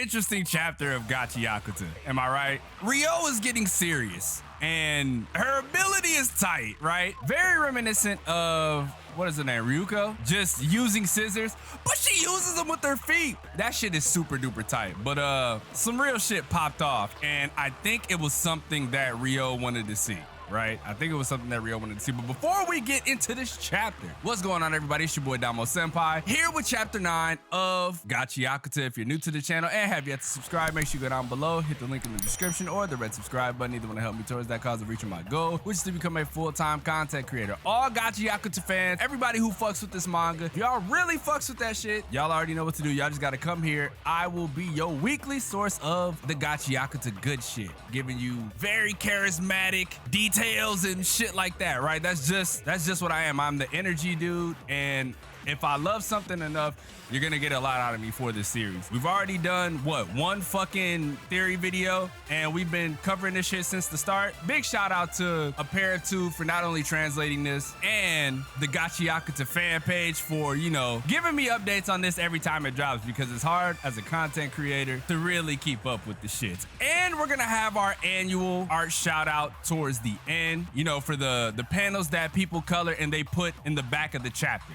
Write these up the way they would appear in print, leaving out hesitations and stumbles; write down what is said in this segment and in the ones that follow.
interesting chapter of Gachiakuta. Am I right? Riyou is getting serious and her ability is tight, right? Very reminiscent of, what is her name, Ryuko? Just using scissors, but she uses them with her feet. That shit is super duper tight. But some real shit popped off, and I think it was something that Riyou wanted to see. Right? I think it was something that Riyou wanted to see. But before we get into this chapter, what's going on, everybody? It's your boy xDomoSenpaix here with chapter 9 of Gachiakuta. If you're new to the channel and have yet to subscribe, make sure you go down below, hit the link in the description or the red subscribe button. Either one to help me towards that cause of reaching my goal, which is to become a full-time content creator. All Gachiakuta fans, everybody who fucks with this manga, if y'all really fucks with that shit, y'all already know what to do. Y'all just gotta come here. I will be your weekly source of the Gachiakuta good shit, giving you very charismatic details and shit like that, right? That's just what I am. I'm the energy dude, and if I love something enough, you're gonna get a lot out of me for this series. We've already done, what, one fucking theory video, and we've been covering this shit since the start. Big shout out to A Pair of Two for not only translating this, and the Gachiakuta fan page for, you know, giving me updates on this every time it drops, because it's hard as a content creator to really keep up with the shit. And we're gonna have our annual art shout out towards the end, you know, for the panels that people color and they put in the back of the chapter.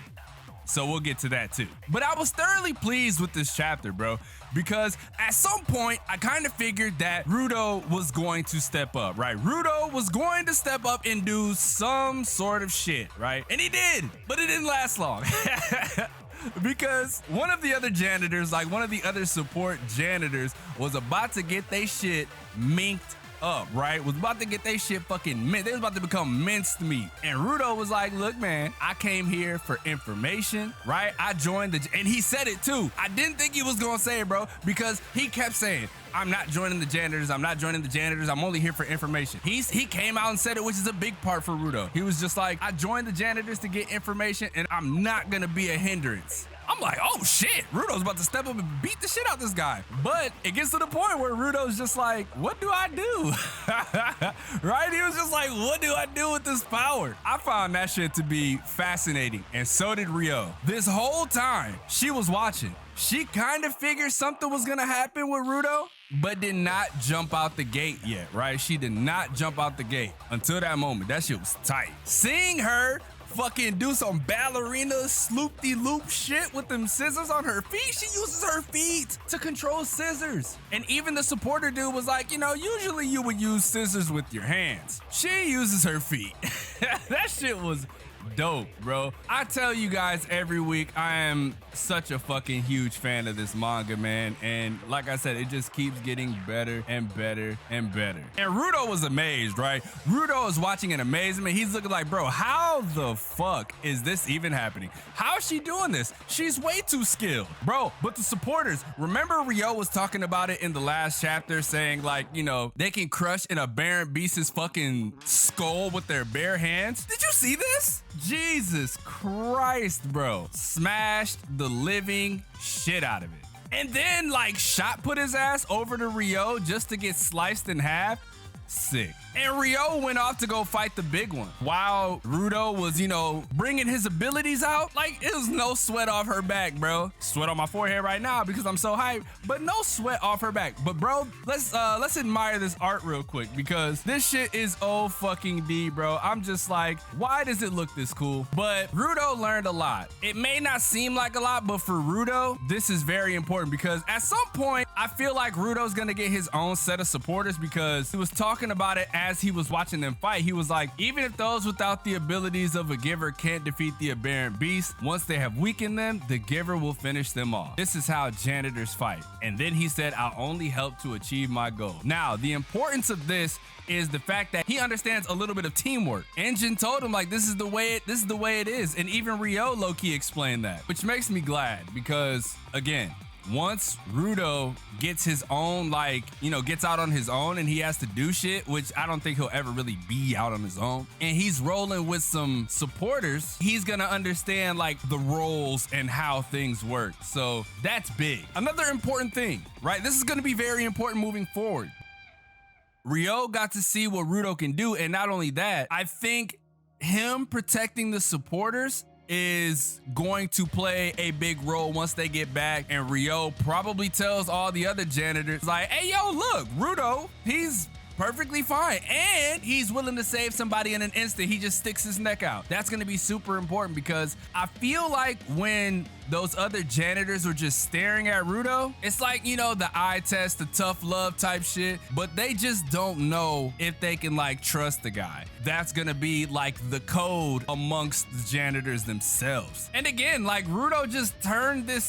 So we'll get to that too. But I was thoroughly pleased with this chapter, bro, because at some point I kind of figured that Riyou was going to step up, right? Riyou was going to step up and do some sort of shit, right? And he did, but it didn't last long. Because one of the other janitors, like one of the other support janitors, was about to get they shit minked up, right? Was about to get they shit fucking mint. They was about to become minced meat. And Riyou was like, look, man, I came here for information, right? I joined the, and he said it too. I didn't think he was gonna say it, bro, because he kept saying, I'm not joining the janitors. I'm not joining the janitors. I'm only here for information. He came out and said it, which is a big part for Riyou. He was just like, I joined the janitors to get information, and I'm not gonna be a hindrance. I'm like, oh shit, Riyou's about to step up and beat the shit out this guy. But it gets to the point where Riyou's just like, what do I do? Right? He was just like, what do I do with this power? I found that shit to be fascinating, and so did Riyou. This whole time she was watching, she kind of figured something was gonna happen with Riyou, but did not jump out the gate yet, right? She did not jump out the gate until that moment. That shit was tight. Seeing her fucking do some ballerina sloop-de-loop shit with them scissors on her feet. She uses her feet to control scissors. And even the supporter dude was like, you know, usually you would use scissors with your hands. She uses her feet. That shit was dope, bro. I tell you guys every week, I am such a fucking huge fan of this manga, man. And like I said, it just keeps getting better and better and better. And Riyou was amazed, right? Riyou is watching in amazement. He's looking like, bro, how the fuck is this even happening? How is she doing this? She's way too skilled, bro. But the supporters, remember Riyou was talking about it in the last chapter, saying like, you know, they can crush an aberrant beast's fucking skull with their bare hands. Did you see this? Jesus Christ, bro. Smashed the living shit out of it. And then like shot put his ass over to Riyou just to get sliced in half. Sick. And Riyou went off to go fight the big one while Riyou was, you know, bringing his abilities out. Like, it was no sweat off her back, bro. Sweat on my forehead right now because I'm so hyped, but no sweat off her back. But bro, let's admire this art real quick, because this shit is oh fucking D, bro. I'm just like, why does it look this cool? But Riyou learned a lot. It may not seem like a lot, but for Riyou, this is very important, because at some point I feel like Riyou's gonna get his own set of supporters, because he was talking about it as he was watching them fight. He was like, even if those without the abilities of a giver can't defeat the aberrant beast, once they have weakened them, the giver will finish them off. This is how janitors fight. And then he said, I'll only help to achieve my goal. Now, the importance of this is the fact that he understands a little bit of teamwork. Engine told him like, this is the way it is. And even Riyou low-key explained that, which makes me glad, because again, once Riyou gets his own, like, you know, gets out on his own and he has to do shit, which I don't think he'll ever really be out on his own, and he's rolling with some supporters, he's gonna understand like the roles and how things work. So that's big. Another important thing, right? This is gonna be very important moving forward. Riyou got to see what Riyou can do, and not only that, I think him protecting the supporters is going to play a big role once they get back, and Riyou probably tells all the other janitors like, hey, yo, look, Rudo, he's perfectly fine, and he's willing to save somebody in an instant. He just sticks his neck out. That's gonna be super important, because I feel like when those other janitors were just staring at Rudo, it's like, you know, the eye test, the tough love type shit, but they just don't know if they can like trust the guy. That's gonna be like the code amongst the janitors themselves. And again, like, Rudo just turned this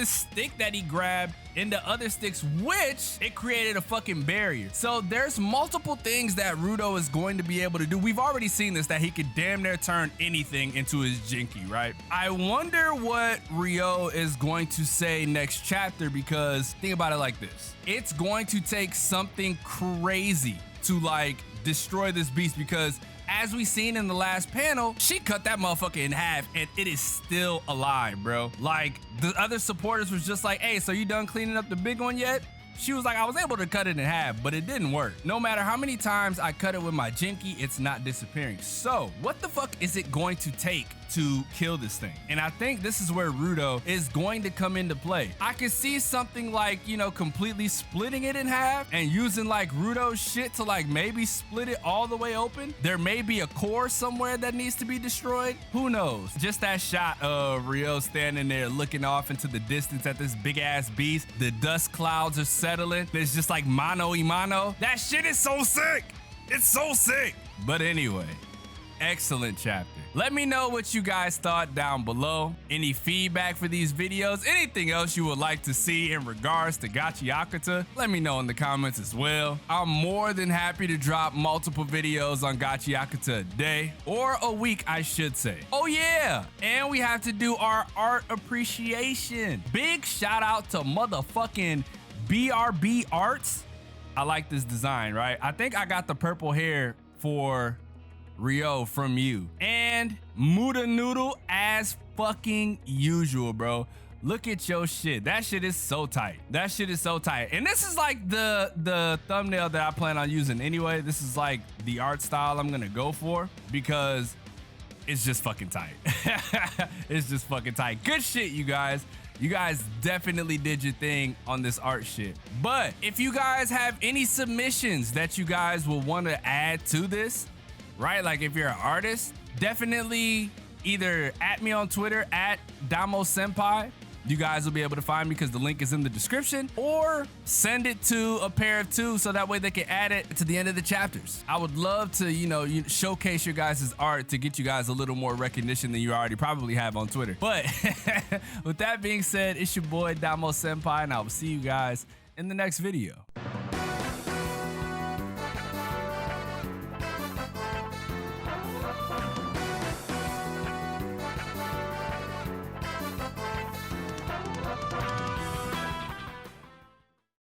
stick that he grabbed into other sticks, which it created a fucking barrier. So there's multiple things that Rudo is going to be able to do. We've already seen this, that he could damn near turn anything into his Jinky, right? I wonder what Riyou is going to say next chapter, because think about it like this. It's going to take something crazy to like destroy this beast, because as we seen in the last panel, she cut that motherfucker in half and it is still alive, bro. Like, the other supporters was just like, hey, so you done cleaning up the big one yet? She was like, I was able to cut it in half, but it didn't work. No matter how many times I cut it with my Jinky, it's not disappearing. So what the fuck is it going to take to kill this thing? And I think this is where Rudo is going to come into play. I could see something like, you know, completely splitting it in half and using like Rudo's shit to like maybe split it all the way open. There may be a core somewhere that needs to be destroyed. Who knows? Just that shot of Riyou standing there looking off into the distance at this big ass beast. The dust clouds are settling. It's just like mano y mano. That shit is so sick. It's so sick. But anyway, excellent chapter. Let me know what you guys thought down below. Any feedback for these videos, anything else you would like to see in regards to Gachiakuta, let me know in the comments as well. I'm more than happy to drop multiple videos on Gachiakuta a day, or a week, I should say. Oh yeah, and we have to do our art appreciation. Big shout out to motherfucking BRB Arts. I like this design, right? I think I got the purple hair for Riyou from you. And Muda Noodle as fucking usual, bro. Look at your shit. That shit is so tight. That shit is so tight. And this is like the thumbnail that I plan on using anyway. This is like the art style I'm gonna go for, because it's just fucking tight. It's just fucking tight. Good shit, you guys. You guys definitely did your thing on this art shit. But if you guys have any submissions that you guys will want to add to this, right? Like if you're an artist, definitely either at me on Twitter at xDomoSenpaix. You guys will be able to find me because the link is in the description, or send it to a pair of two so that way they can add it to the end of the chapters. I would love to, you know, showcase your guys' art to get you guys a little more recognition than you already probably have on Twitter. But with that being said, it's your boy xDomoSenpaix, and I will see you guys in the next video.